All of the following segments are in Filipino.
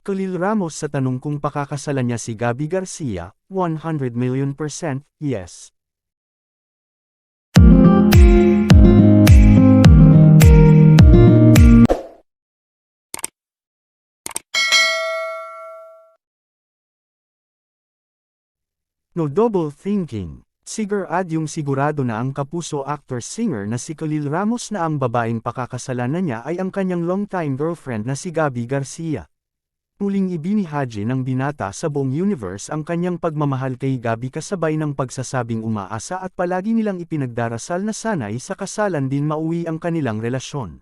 Khalil Ramos sa tanong kung pakakasalan niya si Gabby Garcia, 100 million% yes. No double thinking. Sigurado na ang kapuso actor-singer na si Khalil Ramos na ang babaeng pakakasalan niya ay ang kanyang longtime girlfriend na si Gabby Garcia. Muling ibinahagi ng binata sa buong universe ang kanyang pagmamahal kay Gabby kasabay ng pagsasabing umaasa at palagi nilang ipinagdarasal na sanay sa kasalan din mauwi ang kanilang relasyon.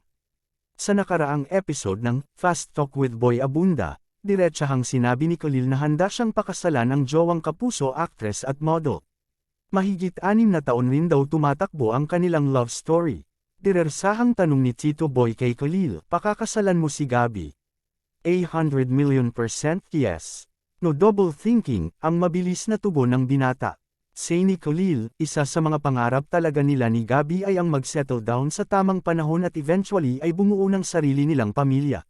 Sa nakaraang episode ng Fast Talk with Boy Abunda, diretsahang sinabi ni Khalil na handa siyang pakasalan ang jowang kapuso actress at model. Mahigit 6 na taon rin daw tumatakbo ang kanilang love story. Dirersahang tanong ni Tito Boy kay Khalil, pakakasalan mo si Gabby? 100 million% yes. No double thinking, ang mabilis na tugon ng binata. Say ni Khalil, isa sa mga pangarap talaga nila ni Gabby ay ang mag-settle down sa tamang panahon at eventually ay bumuo ng sarili nilang pamilya.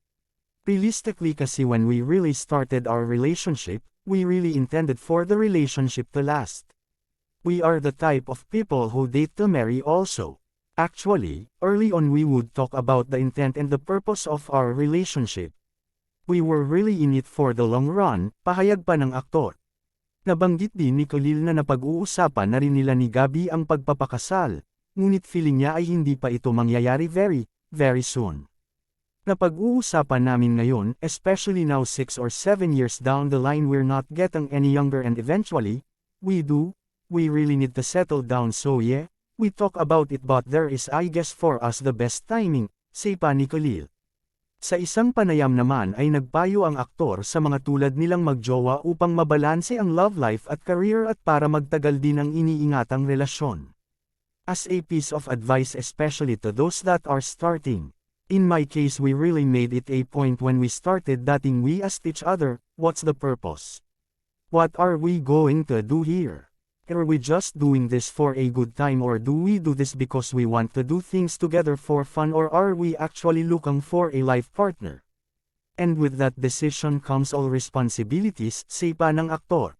Realistically kasi when we really started our relationship, we really intended for the relationship to last. We are the type of people who date to marry also. Actually, early on we would talk about the intent and the purpose of our relationship. We were really in it for the long run, pahayag pa ng aktor. Nabanggit din ni Khalil na napag-uusapan na rin nila ni Gabby ang pagpapakasal, ngunit feeling niya ay hindi pa ito mangyayari very soon. Napag-uusapan namin ngayon, especially now 6 or 7 years down the line we're not getting any younger and eventually, we really need to settle down so yeah, we talk about it but there is I guess for us the best timing, say pa ni Khalil. Sa isang panayam naman ay nagpayo ang aktor sa mga tulad nilang magjowa upang mabalanse ang love life at career at para magtagal din ang iniingatang relasyon. As a piece of advice especially to those that are starting. In my case we really made it a point when we started dating we asked each other, what's the purpose? What are we going to do here? Are we just doing this for a good time or do we do this because we want to do things together for fun or are we actually looking for a life partner? And with that decision comes all responsibilities, say pa ng aktor.